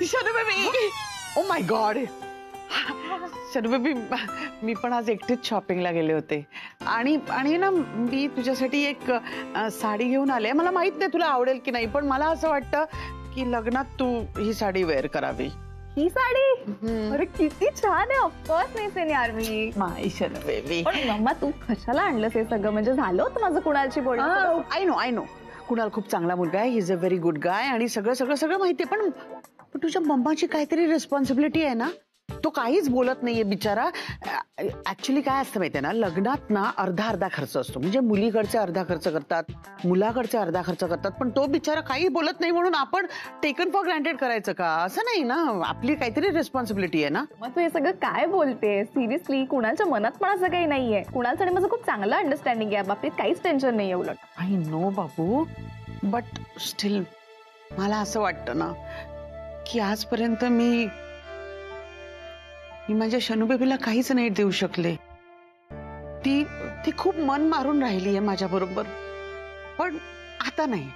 Shanu baby, oh my God, Shanu baby, मी पण आज एकटीच शॉपिंगला गेले होते आणि ना मी तुझ्यासाठी एक साडी घेऊन आले. मला माहित नाही तुला आवडेल की नाही, पण मला असं वाटतं की लग्नात तू ही साडी वेअर करावी. ही साडी? अरे किती छान आहे. ऑफकोर्स नेसेन यार मी. माय शनू बेबी. पण मम्मा तू कशाला आणलंस हे सगळं? म्हणजे झालं होतं माझं कुणालची बोलणं. आय नो कुणाल खूप चांगला मुलगा आहे. He is a very good guy आणि सगळं सगळं सगळं माहितीये, पण तुझ्या मम्माची काहीतरी रिस्पॉन्सिबिलिटी आहे ना. तो काहीच बोलत नाहीये बिचारा. ऍक्च्युली काय असतं माहितीये ना, लग्नात ना अर्धा खर्च असतो. म्हणजे मुलीकडचे अर्धा खर्च करतात, मुलाकडचे अर्धा खर्च करतात, पण तो बिचारा काही बोलत नाही म्हणून आपण टेकन फॉर ग्रँटेड करायचं का? असं नाही ना, आपली काहीतरी रिस्पॉन्सिबिलिटी आहे ना. मग तू हे सगळं काय बोलते? सिरियसली कुणालच्या मनात पण असं काही नाहीये. कुणालसाठी माझं खूप चांगलं अंडरस्टँडिंग आहे बाबतीत, काहीच टेन्शन नाही. उलट I know Babu, but still मला असं वाटतं ना की आजपर्यंत मी माझ्या शनू बेबीला काहीच नाही देऊ शकले. ती खूप मन मारून राहिली आहे माझ्या बरोबर, पण आता नाही.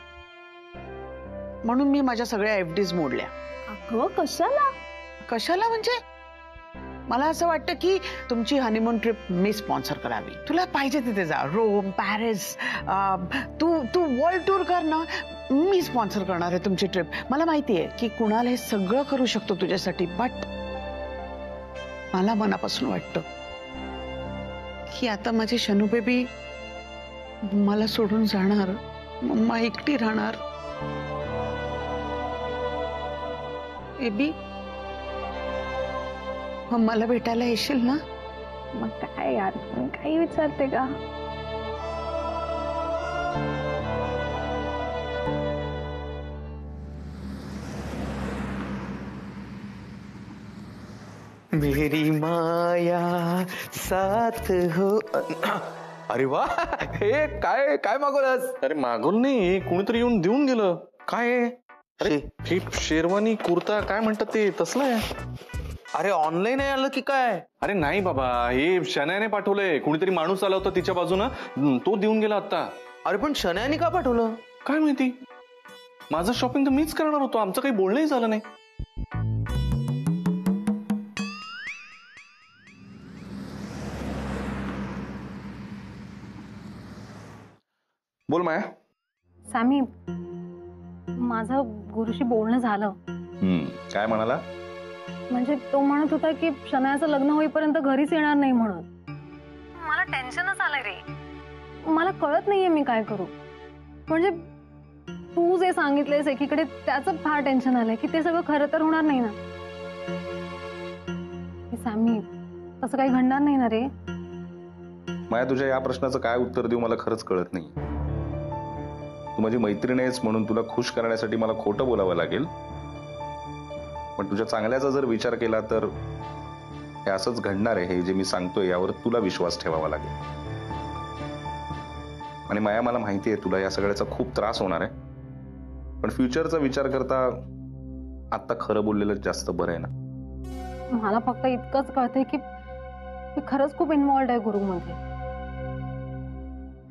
म्हणून मी माझ्या सगळ्या एफडीज मोडल्या. अगं कशाला म्हणजे मला असं वाटतं की तुमची हनीमून ट्रिप मी स्पॉन्सर करावी. तुला पाहिजे तिथे जा, रोम, पॅरिस, तू वर्ल्ड टूर कर ना, मी स्पॉन्सर करणार आहे तुमची ट्रिप. मला माहितीये की कुणाल हे सगळं करू शकतो तुझ्यासाठी, बट मला मनापासून वाटतं की आता माझी शनू बेबी मला सोडून जाणार, मम्मा एकटी राहणार. बेबी मला भेटायला येशील ना? मग काय यार, काही विचारते का? मेरी माया साथ हो. अरे वा, हे काय काय मागवलंस? अरे मागवलं नाही, कोणीतरी येऊन देऊन गेलं. काय आहे? अरे हे शेरवानी कुर्ता काय म्हणतात ते तसलं आहे. अरे ऑनलाईन आहे आलं की काय? अरे नाही बाबा, हे शनायाने पाठवलंय. कोणीतरी माणूस आला होता तिच्या बाजूनं, तो देऊन गेला आता. अरे पण शनायाने का पाठवलं काय माहिती. माझं शॉपिंग तर मीच करणार होतो, आमचं काही बोलणंही झालं नाही. बोल माया. सॅमी, माझं गुरुशी बोलणं झालं. काय म्हणाला? म्हणजे तो म्हणत होता की शनायाचं लग्न होईपर्यंत घरीच येणार नाही म्हणून. मला टेन्शनच आलंय रे. मला कळत नाहीये मी काय करू. म्हणजे तू जे सांगितलेस एकीकडे त्याचं फार टेन्शन आलंय की ते सगळं खरं तर होणार नाही ना. सॅमी, तसं काही घडणार नाही ना रे? माया, तुझ्या या प्रश्नाचं काय उत्तर देऊ मला खरंच कळत नाही. तू माझी मैत्रीण आहेस म्हणून तुला खुश करण्यासाठी मला खोटं बोलावं लागेल, पण तुझ्या चांगल्याचा जर विचार केला तर हे असंच घडणार आहे. हे जे मी सांगतोय यावर तुला विश्वास ठेवावा लागेल. आणि माया, मला माहिती आहे तुला या सगळ्याचा खूप त्रास होणार आहे, पण फ्युचरचा विचार करता आता खरं बोललेलं जास्त बरं आहे ना. मला फक्त इतकंच कळतंय की मी खरंच खूप इन्व्हॉल्ड आहे गुरुमध्ये.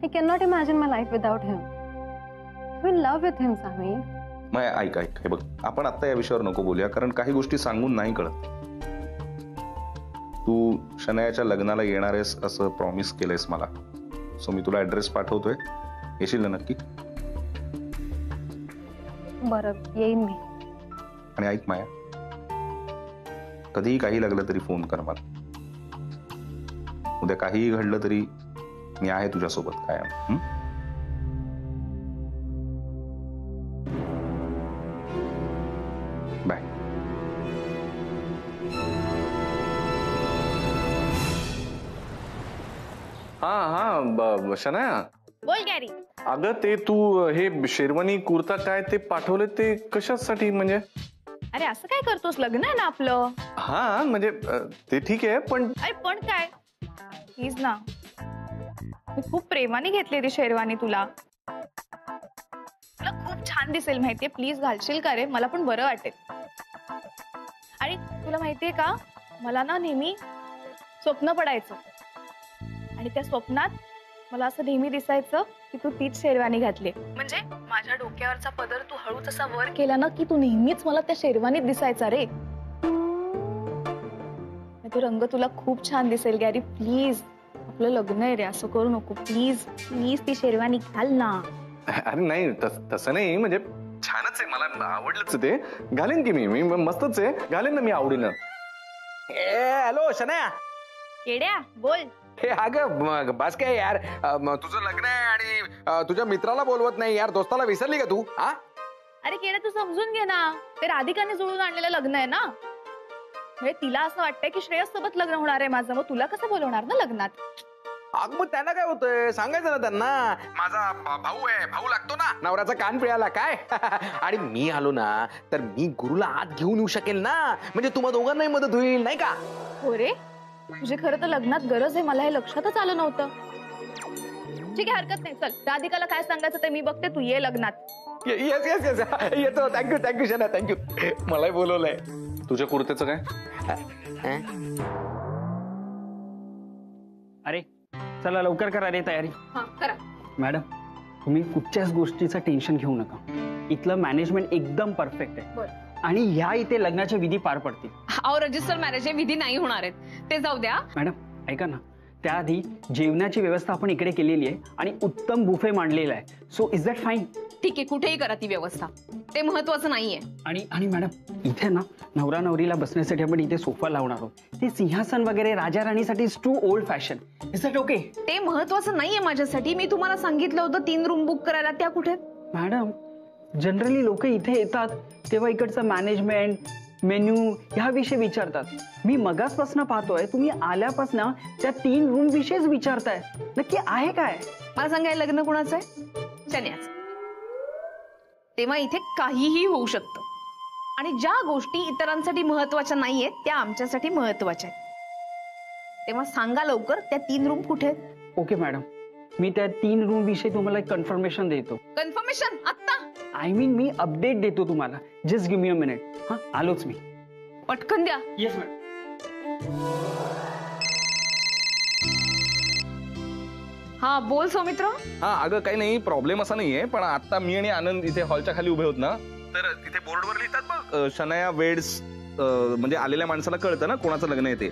I can not imagine my life without him. I in love with him. Sami, Maya ऐक, हे बघ, आपण आता या विषयावर नको बोलूया, कारण काही गोष्टी सांगून नाही कळत. तू शनायाच्या लग्नाला येणार आहेस असं प्रॉमिस केलंयस मला, सो मी तुला ऍड्रेस पाठवतोय. येशील ना नक्की? बरं, येईन मी. आणि ऐक माया, कधीही काही लागलं तरी फोन कर मला. उद्या काहीही घडलं तरी मी आहे तुझ्यासोबत कायम. बाय. हा शनाया, बोल गॅरी. अगं ते तू हे शेरवानी कुर्ता काय ते पाठवले ते कशासाठी? म्हणजे अरे असं काय करतोस? लग्न आहे ना आपलं. हा म्हणजे ते ठीक आहे, पण अरे पण काय, प्लीज ना, मी खूप प्रेमाने घेतली ती शेरवानी. तुला खूप छान दिसेल माहितीये. प्लीज घालशील का रे? मला पण बरं वाटेल. आणि तुला माहितीये का, मला ना नेहमी स्वप्न पडायचं आणि त्या स्वप्नात मला असं नेहमी दिसायचं की तू तीच शेरवानी घातली, म्हणजे माझ्या डोक्यावरचा पदर तू हळूच असा वर केला ना की तू नेहमीच मला त्या शेरवानीत दिसायचा रे. तो रंग तुला खूप छान दिसेल गॅरी. प्लीज, आपलं लग्न आहे रे, असं करू नको. प्लीज प्लीज ती शेरवानी घाल ना. अरे नाही तसं नाही, म्हणजे छानच आहे, मला आवडलंच ते. घालेन की मी मस्तच आहे, घालेन ना मी आवडीनं. हॅलो शनया. येड्या बोल. हे अगं बस काय यार, तुझं लग्न आहे आणि तुझ्या मित्राला बोलवत नाही यार. दोस्ताला विसरली का तू? हा अरे केड्या, तू समजून घे ना, ते राधिकाने जुळून आणलेलं लग्न आहे ना. म्हणजे तिला असं वाटतंय की श्रेयस सोबत लग्न होणार आहे माझं, मग तुला कसं बोलवणार ना लग्नात. अग मग त्यांना काय होतंय सांगायचं ना त्यांना. माझा भाऊ आहे, भाऊ लागतो ना नवऱ्याचा कान पिळायला काय. आणि मी आलो ना तर मी गुरुला आत घेऊन येऊ शकेल ना, म्हणजे तुम्हा दोघांनाही मदत होईल नाही का. हो रे, तुझी खरं तर लग्नात गरज आहे, मला हे लक्षातच आलं नव्हतं. ठीक आहे, हरकत नाही, चल राधिकाला काय सांगायचं ते मी बघते, तू ये लग्नात. येस येस येस येतो. Thank you शना, thank you. मलाही बोलवलंय. तुझ्या कुर्त्याचं काय? अरे चला लवकर करा रे तयारी. करा. मॅडम, तुम्ही कुठच्याच गोष्टीचं टेन्शन घेऊ नका. इथलं मॅनेजमेंट एकदम परफेक्ट आहे आणि ह्या इथे लग्नाच्या विधी पार पडतील. अहो रजिस्टर मॅरेज विधी नाही होणार आहेत, ते जाऊ द्या. मॅडम ऐका ना, त्याआधी जेवणाची व्यवस्था आपण इकडे केलेली आहे आणि उत्तम बुफे मांडलेला आहे. So is that fine? ठीक आहे, कुठेही करा ती व्यवस्था, ते महत्वाचं नाहीये. आणि मॅडम, इथे ना नवरा नवरीला बसण्यासाठी आपण इथे सोफा लावणार आहोत. ते सिंहासन वगैरे राजा राणीसाठी too old fashion. Is that okay? ते महत्वाचं नाहीये माझ्यासाठी. मी तुम्हाला सांगितलं होतं 3 रूम बुक करायला, त्या कुठे? मॅडम, जनरली लोक इथे येतात तेव्हा इकडचं मॅनेजमेंट, मेन्यू ह्याविषयी विचारतात. मी मगासपासून पाहतोय तुम्ही आल्यापासून त्या 3 रूम विषयीच विचारताय. नक्की आहे काय? मला सांगाय लग्न कुणाचं आहे? शन्याचं. तेव्हा इथे काहीही होऊ शकतं आणि ज्या गोष्टी इतरांसाठी महत्वाच्या नाहीयेत त्या आमच्यासाठी महत्वाच्या आहेत. तेव्हा सांगा लवकर त्या 3 रूम कुठे आहेत? ओके मॅडम, मी त्या 3 रूम विषयी तुम्हाला कन्फर्मेशन देतो. कन्फर्मेशन आत्ता? आय मीन मी अपडेट देतो तुम्हाला. Just give me a minute. हा, आलोच मी. पटकन द्या. Yes madam. हा बोल सौमित्र. हा अगं काही नाही, प्रॉब्लेम असा नाहीये, पण आता मी आणि आनंद इथे हॉलच्या खाली उभे होत ना, तर तिथे बोर्डवर लिहितात बघ शनाया वेड्स, म्हणजे आलेल्या माणसाला कळतं ना कोणाचं लग्न आहे ते.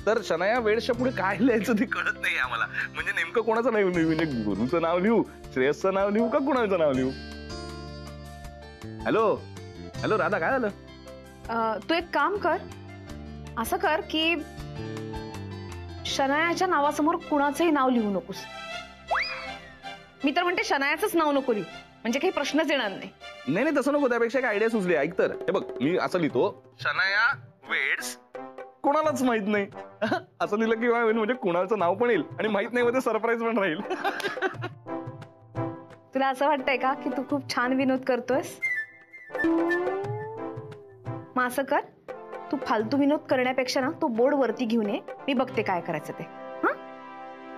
तर शनाया वेड्सच्या पुढे काय लिहायचं ते कळत नाही आम्हाला. म्हणजे नेमकं कोणाचं नाव लिहू, म्हणजे गुरुचं नाव लिहू, श्रेयसचं नाव लिहू का कुणाचं नाव लिहू? हॅलो हॅलो राधा, काय झालं? तू एक काम कर, असं कर की शनायाच्या नावासमोर कुणाचंही नाव लिहू नकोस. मी तर म्हणते शनायाचंच नाव नको लिहू, म्हणजे काही प्रश्नच येणार नाही. नाही नाही तसं नको, त्यापेक्षा एक आयडिया सुचली. ऐक तर, हे बघ मी असं लिहितो, शनाया वेड्स कोणालाच माहित नाही. असं लिहिलं की होईल, म्हणजे कुणाचं नाव पण येईल आणि माहित नाही मध्ये सरप्राईज पण राहील. तुला असं वाटतंय का की तू खूप छान विनोद करतोयस? मग असं कर, तू फालतू विनोद करण्यापेक्षा ना तो बोर्ड वरती घेऊन ये, मी बघते काय करायचं ते. हा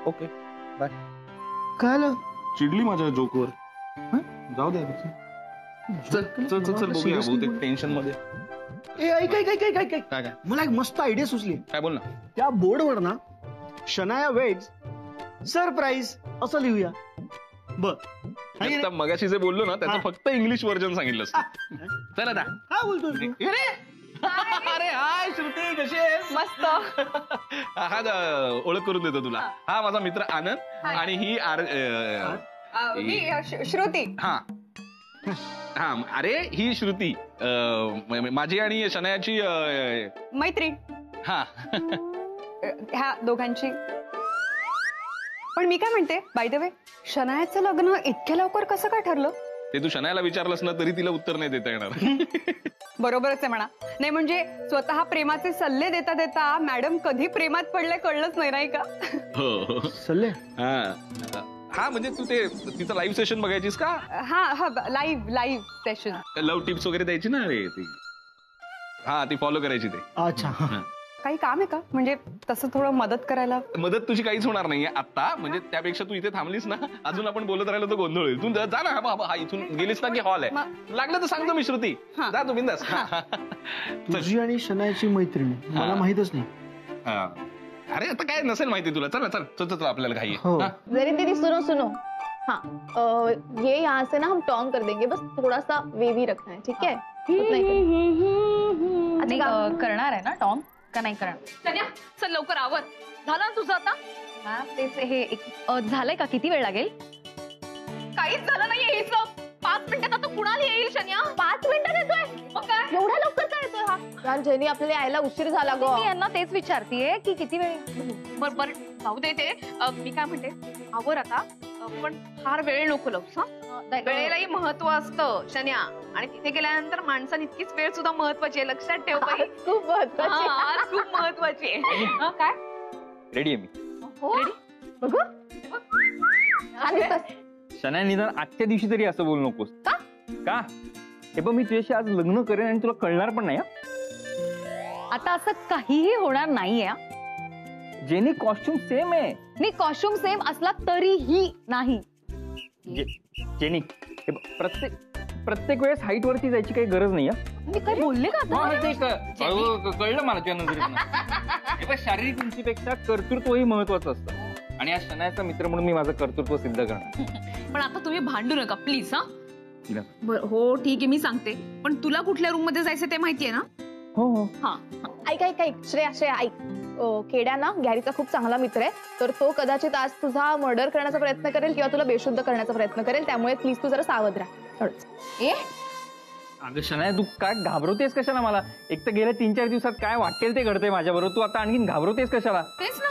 ओके बाय. काय चिडली माझ्या जोकवर. जाऊ दे, चल चल चल चल बघूया, बहुतेक टेन्शन मध्ये. काय मला एक मस्त आयडिया सुचली. काय बोल ना. त्या बोर्डवर ना शनाया वेड्स सरप्राईज असं लिहूया. मगाशी जे बोललो ना त्याचं फक्त इंग्लिश व्हर्जन सांगितलं. चल आता. काय बोलतो तू? अरे हाय श्रुती, कशी आहेस? मस्त. हा ओळख करून देतो तुला. हा माझा मित्र आनंद आणि ही श्रुती. हा हा अरे ही श्रुती, माझी आणि शनायाची मैत्री. हा ह्या दोघांची. पण मी काय म्हणते, बाय द वे, शनायाचं लग्न इतक्या लवकर कसं काय ठरलं? ते तू शनायाला विचारलंस ना तरी तिला उत्तर नाही देता येणार. बरोबरच आहे म्हणा. नाही म्हणजे स्वतः प्रेमाचे सल्ले देता देता मॅडम कधी प्रेमात पडले कळलंच नाही का? हो सल्ले? हा म्हणजे तू ते तिचं लाईव्ह सेशन बघायचीस का? हा लाईव्ह सेशन. लव्ह टिप्स वगैरे द्यायची ना रे ती. हा ती फॉलो करायची ते. अच्छा. काही काम आहे का, म्हणजे तसं थोडं मदत करायला? मदत तुझी काहीच होणार नाहीये आता, म्हणजे त्यापेक्षा तू इथे थांबलीस ना, अजून आपण बोलत राहिलो तर गोंधळ होईल. तू जा ना. हा इथून गेलीस ना की हॉल आहे, लागलं तर सांगतो मी श्रुती. जा तू बिंदास. तुझी आणि शनायाची मैत्रीण मला माहितच नाही. अरे आता काय नसेल माहिती तुला. चल चल चल चल आपल्याला घाई आहे. हो. हा? जरी दीदी सुनो सुनो, हाँ ये यहाँ से ना हम टॉन्ग कर देंगे, बस थोड़ा सा वेवी रखना है, ठीक है? उतना ही कर. नाही, करणार आहे ना टॉम का नाही करणार? कन्या, चल लवकर आवर. झालं ना तुझं आता? हा, तेच हे झालंय का? किती वेळ लागेल? काहीच झालं नाहीये हिचं. 5 मिनिटात आता कुणाला येईल शन्या? 5 मिनिटात येतोय? मग काय एवढ्या लवकर काय येतोय हा? यार जेनी, आपल्याला यायला उशीर झाला ग. मी यांना तेच विचारतीये की किती वेळ. बर जाऊ दे ते. मी काय म्हणते, आवर आता. पण फार वेळ नको लावूस. वेळेलाही महत्व असतं शन्या, आणि तिथे गेल्यानंतर माणसाने इतकीच वेळ सुद्धा महत्वाची आहे, लक्षात ठेव. खूप महत्वाची, आज खूप महत्वाची आहे. काय रेडी आहे मी. रेडी? बघू. शनाया, निदान आजच्या दिवशी तरी असं बोलू नकोस. का? हे बघ, मी तुझ्याशी आज लग्न करेन आणि तुला कळणार पण नाही. आता असं काहीही होणार नाहीये. जेनी कॉस्ट्युम सेम आहे. मी कॉस्ट्युम सेम असला तरीही नाही. जेनी, हे बघ, प्रत्येक वेळेस हाईट वरती जायची काही गरज नाही. मी काही बोलले का आता? कळलं मला तुझ्या नजरेत. शारीरिक उंचीपेक्षा कर्तृत्वही महत्वाचं असतं, आणि आज शनायाचा मित्र म्हणून मी माझं कर्तृत्व सिद्ध करणार. पण आता तुम्ही भांडू नका प्लीज. हा हो ठीक आहे, मी सांगते. पण तुला कुठल्या रूम मध्ये जायचं ते माहितीये ना? हो हो. हा, ऐक ऐक ऐक श्रेया ऐक. केड्या ना गॅरीचा खूप चांगला मित्र आहे, तर तो कदाचित आज तुझा मर्डर करण्याचा प्रयत्न करेल किंवा तुला बेशुद्ध करण्याचा प्रयत्न करेल. त्यामुळे प्लीज तू जरा सावध राहा. अगं शनाया, तू काय घाबरवतेस कशाला मला? एक तर गेल्या 3-4 दिवसात काय वाटेल ते घडतंय माझ्याबरोबर, तू आता आणखीन घाबरवतेस कशाला? तेच ना.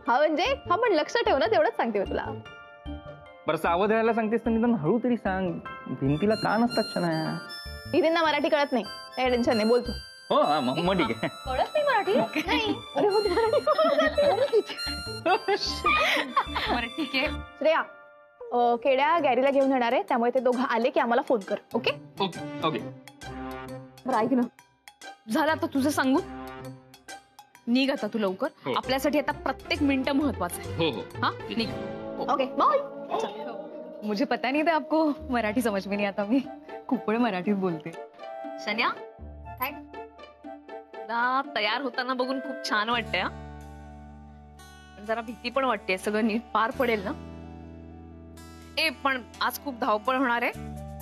हा म्हणजे हा, पण लक्ष ठेव ना, तेवढंच सांगते मी तुला. बरं, सावध राहायला सांगतेस तर निदान हळू तरी सांग. भिंतीला का नसतात शनाया? दीदींना मराठी कळत नाही, काही टेन्शन नाही, बोलतो. हो, मग ठीक आहे. कळत नाही मराठी? नाही. अरे हो, बरं ठीक आहे. श्रेया, केड्या गॅरीला घेऊन येणार आहे, त्यामुळे ते दोघं आले की आम्हाला फोन कर. Okay okay. बरं ऐक ना, झालं आता तुझं सांगू. निघ आता तू लवकर. आपल्यासाठी आता प्रत्येक मिनिट महत्वाचं आहे. हो हो. हाँ निघ. Okay bye. मुझे पता नहीं था आपको मराठी समझ में नहीं आता. मी खूप वेळ मराठीत बोलते. शन्या, काय तुला तयार होताना बघून खूप छान वाटतंय. जरा भीती पण वाटते, सगळं नीट पार पडेल ना? पण आज खूप धावपळ होणार आहे,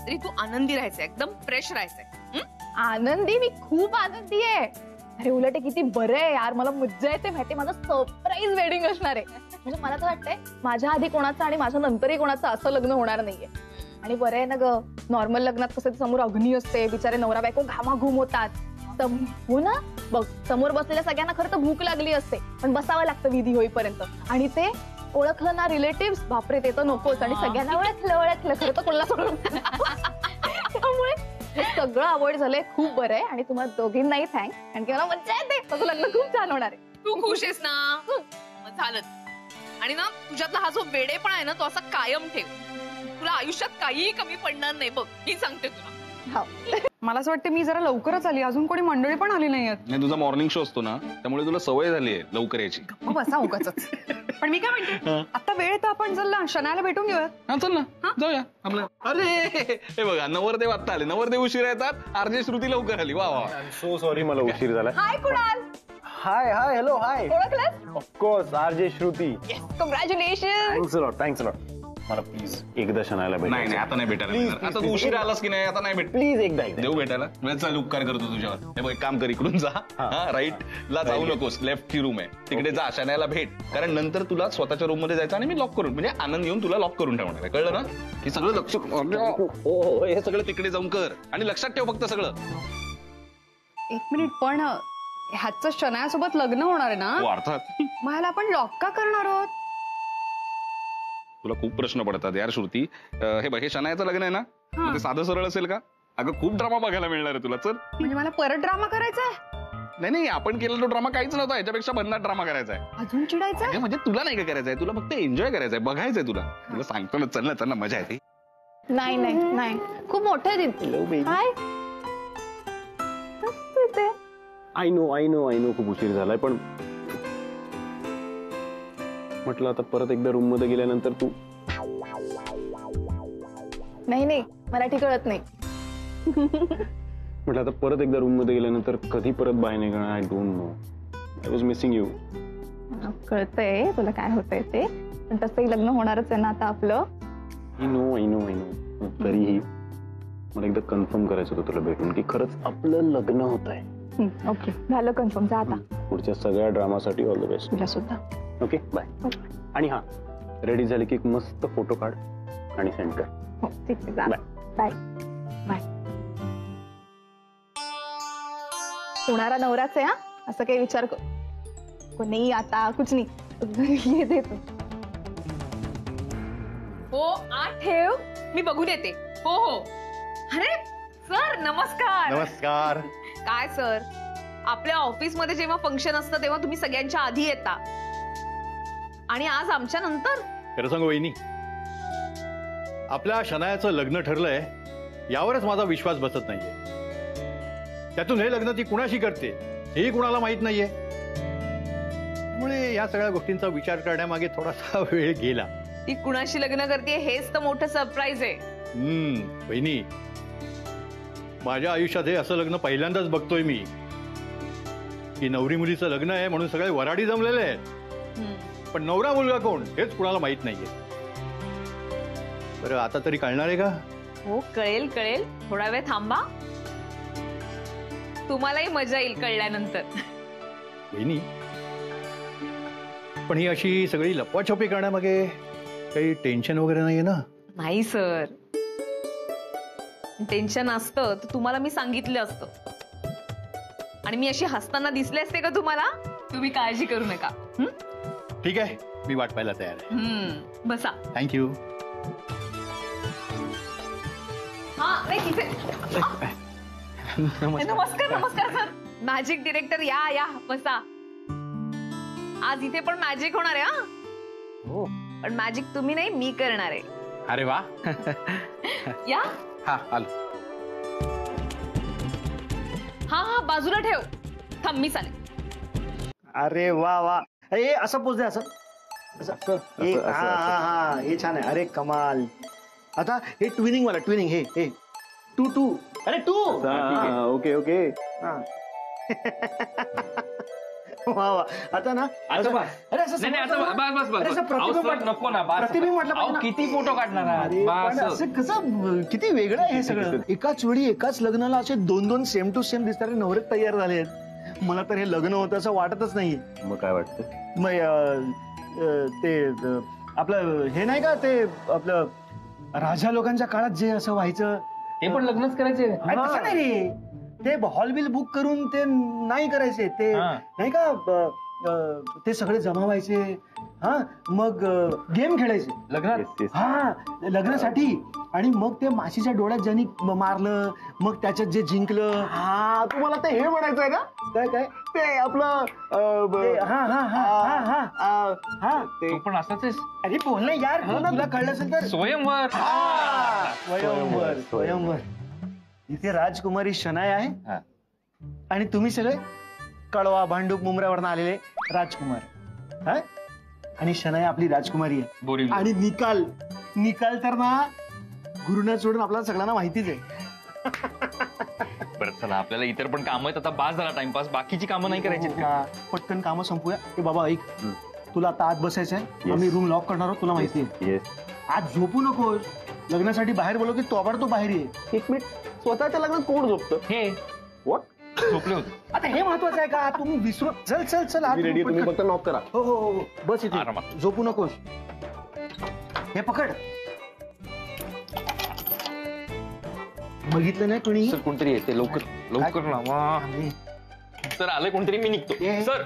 तरी तू आनंदी राहायचंय, एकदम फ्रेश राहायचंय. आनंदी? मी खूप आनंदी आहे. अरे उलट किती बरं आहे यार, मला मज्जा येते माहिती. माझं सरप्राईज वेडिंग असणार आहे. म्हणजे मला तर वाटतंय माझ्या आधी कोणाचं आणि माझ्या नंतरही कोणाचं असं लग्न होणार नाहीये. आणि बरं आहे ना ग, नॉर्मल लग्नात कसं समोर अग्नी असते, बिचारे नवरा बायको घामाघूम होतात. हो ना, बघ समोर बसलेल्या सगळ्यांना खरं तर भूक लागली असते, पण बसावं लागतं विधी होईपर्यंत. आणि ते ओळखलं ना रिलेटिव्ह, बापरे ते तर नकोच. आणि सगळ्यांना ओळखलं खरं तर कोणाला सोडून. त्यामुळे हे सगळं अवॉइड झालंय. खूप बरं आहे. आणि तुम्हाला दोघींनाही थँक्स, कारण की मला मज्जा येते. तुझं लग्न खूप छान होणार आहे. तू खुश आहेस ना? झालं. आणि ना तुझ्यातला हा जो वेडेपणा आहे ना, तो असा कायम ठेव. तुला आयुष्यात काहीही कमी पडणार नाही बघ, मी सांगते तुला. मला असं वाटतं मी जरा लवकरच आली, अजून कोणी मंडळी पण आली नाहीयेत. नाही, तुझा मॉर्निंग शो असतो ना, त्यामुळे तुला सवय झाली आहे लवकर यायची. बसा उगाचच. पण मी काय म्हणते, आता वेळ तर आपण चल ना शनायाला भेटून घेऊयात. हा चल ना, जाऊया आपलं. अरे हे बघा, नवरदेव आत्ता आले. नवरदेव उशीर येतात, आरजे श्रुती लवकर आली. वा वा. सो सॉरी, मला उशीर झाला. हाय कुणाल. हाय हाय हॅलो हाय. ओळखलं? Of course RJ Shruti. Congratulation. Thanks lot. मला प्लीज एकदा शनायाला नाही नाही, आता नाही भेटायला. आता तू उशीर आलास की नाही, आता नाही भेट. प्लीज एकदा देऊ भेटायला. चल, उपकार करतो तुझ्यावर. हे बघ, एक काम कर, इकडून जा. राईट ला जाऊ नकोस, लेफ्ट ची रूम आहे तिकडे जा. शनायाला भेट, कारण नंतर तुला स्वतःच्या रूम मध्ये जायचं आणि मी लॉक करून, म्हणजे आनंद घेऊन तुला लॉक करून ठेवणार आहे. कळलं ना? हे सगळं लक्ष, हो हे सगळं तिकडे जाऊन कर. आणि लक्षात ठेव फक्त सगळं. 1 मिनिट, पण ह्याचं शनायासोबत लग्न होणार आहे ना? हो, अर्थात. मला आपण लॉक का करणार आहोत? तुला खूप प्रश्न पडतात यार श्रुती. हे बघ, हे शनायाचं लग्न आहे ना, ते साधं सरळ असेल का? अगं खूप ड्रामा बघायला मिळणार आहे तुला. चल. म्हणजे मला परत ड्रामा करायचा आहे? नाही, आपण केलेला ड्रामा काहीच नव्हता, याच्यापेक्षा भन्नाट ड्रामा करायचा आहे. अजून चिडायचं? म्हणजे तुला नाही का करायचंय, तुला फक्त एन्जॉय करायचंय, बघायचंय तुला. तुला सांगतो ना, चल ना, मजा येते. नाही नाही नाही, खूप मोठं आहे दीदी. हाय. आय नो खूप उशीर झालाय, पण म्हटलं आता परत एकदा रूम मध्ये गेल्यानंतर तू. नाही मराठी कळत नाही. म्हटलं आता परत एकदा रूम मध्ये गेल्यानंतर कधी परत बाय निघणार, I don't know. I was missing you. कळतंय तुला काय होतंय ते, पण तसंही लग्न होणारच आहे ना आता आपलं. I know. तरीही मला एकदा कन्फर्म करायचं होतं तुला भेटून की खरंच आपलं लग्न होत आहे. ओके, झालं कन्फर्म. जा आता. पुढच्या सगळ्या ड्रामासाठी ऑल द बेस्ट. तुला सुद्धा. Okay bye. आणि हा, रेडी झाली की एक मस्त फोटो काढ आणि सेंड कर. हो ठीक आहे. जा. Bye bye. होणारा नवराच आहे हा, असं काही विचार कर नाही आता. कुछ नाही. ये दे तू. हो ठेव, मी बघून येते. हो. अरे सर नमस्कार. नमस्कार. काय सर, आपल्या ऑफिस मध्ये जेव्हा फंक्शन असतं तेव्हा तुम्ही सगळ्यांच्या आधी येता आणि आज आमच्या नंतर. खरं सांगू वहिनी, आपल्या शनायाचं लग्न ठरलंय यावरच माझा विश्वास बसत नाहीये. त्यातून हे लग्न ती कुणाशी करते हेही कुणाला माहित नाहीये. त्यामुळे या सगळ्या गोष्टींचा विचार करण्यामागे थोडासा वेळ गेला. ती कुणाशी लग्न करते हेच तर मोठं सरप्राईज आहे. वहिनी, माझ्या आयुष्यात हे असं लग्न पहिल्यांदाच बघतोय मी की नवरी मुलीचं लग्न आहे म्हणून सगळे वराडी जमलेले आहेत, पण नवरा मुलगा कोण हेच कुणाला माहित नाहीये. बरं आता तरी कळणार आहे का? हो कळेल. थोडा वेळ थांबा, तुम्हालाही मजा येईल कळल्यानंतर. वहिनी, पण ही अशी सगळी लपवाछपी करण्यामागे काही टेन्शन वगैरे नाहीये ना? नाही सर, टेन्शन असतं तर तुम्हाला मी सांगितलं असतं आणि मी अशी हसताना दिसले असते का तुम्हाला? तुम्ही काळजी करू नका. ठीक आहे, मी वाट पाहायला तयार आहे. बसा. थँक्यू. नमस्कार सर. मॅजिक डिरेक्टर या बसा. आज इथे पण मॅजिक होणार आहे. हो, पण मॅजिक तुम्ही नाही, मी करणार आहे. अरे वा. या. हा आलो. हा बाजूला ठेव. थांब मी चालेल. अरे वा. हे असं पोच दे. असं हा हे छान आहे. अरे कमाल. आता हे ट्विनिंग वाला ट्विनिंग. हे टू. अरे टू. ओके. वा. आता ना अरे असं प्रतिबिंब म्हटलं किती फोटो काढणार? असं कसं किती वेगळं आहे हे सगळं. एकाच वेळी एकाच लग्नाला असे 2 सेम टू सेम दिसणारे नवरे तयार झाले आहेत. मला तर हे लग्न होतं असं वाटतच नाहीये. मग काय वाटतं? मग ते आपलं हे नाही का, ते आपलं राजा लोकांच्या काळात जे असं व्हायचं ते पण लग्नच करायचे. तसं नाही रे, ते हॉल बिल बुक करून ते नाही करायचे. ते नाही का, ते सगळे जमावायचे. हा, मग गेम खेळायचे लग्नात. हा, लग्नासाठी. आणि मग ते माशीच्या डोळ्यात ज्यांनी मारलं मग त्याच्यात जे जिंकलं. हा, तुम्हाला ते हे म्हणायचंय का? काय ते आपलं ते पण असंच आहे. अरे बोल ना यार, तुला कळलं असेल तर. स्वयंवर. स्वयंवर. इथे राजकुमारी शनाया आहे आणि तुम्ही सगळे कळवा भांडूप मुंबऱ्यावरनं आलेले राजकुमार. हा, आणि शनाया आपली राजकुमारी आहे. आणि निकाल तर ना गुरुना सोडून आपल्याला सगळ्यांना माहितीच आहे. बरं चला, आपल्याला इतर पण कामं आहेत. आता बास झाला टाइमपास. बाकीची कामं नाही करायची का? पटकन कामं संपूया. ए बाबा ऐक, तुला आता आत बसायचं आहे. आम्ही रूम लॉक करणार आहोत, तुला माहिती आहे. आज झोपू नकोस. लग्नासाठी बाहेर बोलव की तो बाहेर ये. 1 मिनिट. स्वतःच्या लग्नात कोण झोपतं? हे व्हॉट? झोपले होते. आता हे महत्वाचं आहे का? तुम्ही विसरू. चल रेडी, तुम्ही फक्त लॉक करा. हो बस इथे. आरामात. झोपू नकोस. हे पकड. बघितलं नाही कोणी? सर कोणतरी येते. लवकर लावा. सर आले कोणतरी, मी निघतो. सर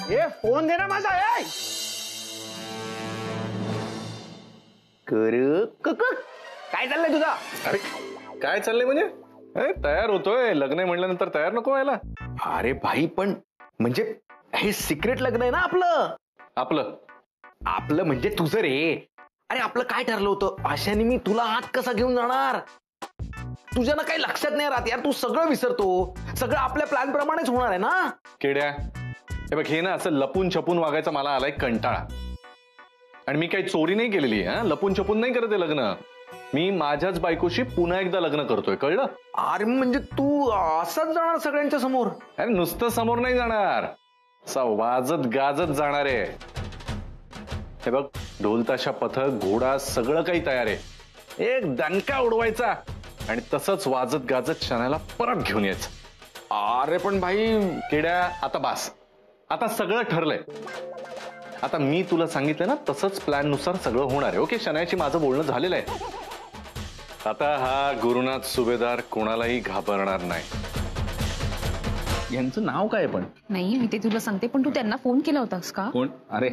हे फोन दे ना माझा. काय चाललंय तुझा? अरे काय चाललंय म्हणजे? तयार होतोय. लग्न आहे म्हटल्यानंतर तयार नको व्हायला? अरे भाई, पण म्हणजे हे सिक्रेट लग्न आहे ना आपलं म्हणजे तुझं रे. अरे आपलं काय ठरलं होतं? अशाने मी तुला आत कसा घेऊन जाणार? तुझ्या ना काही लक्षात नाही राहत यार. तू सगळं विसरतो. सगळं आपल्या प्लॅन प्रमाणेच होणार आहे ना. केड्या, हे बघ, हे ना असं लपून छपून वागायचा मला आलाय कंटाळा. आणि मी काही चोरी नाही केलेली. लपून छपून नाही करत लग्न. मी माझ्याच बायकोशी पुन्हा एकदा लग्न करतोय, कळलं? अरे म्हणजे तू असाच जाणार सगळ्यांच्या समोर? अरे नुसतं समोर नाही जाणार, असा वाजत गाजत जाणार आहे. हे बघ, ढोल ताशा पथक घोडा सगळं काही तयार आहे. एक दणका उडवायचा आणि तसंच वाजत गाजत शनायाला परत घेऊन यायचं. अरे पण भाई, किड्या आता बास, आता सगळं ठरलंय. आता मी तुला सांगितलं ना तसंच प्लॅन नुसार सगळं होणार आहे. ओके, शनायाची माझं बोलणं झालेलं आहे. आता हा गुरुनाथ सुभेदार कोणालाही घाबरणार नाही. यांचं नाव काय पण? नाही मी ते तुला सांगते, पण तू त्यांना फोन केला होतास का? कोण? अरे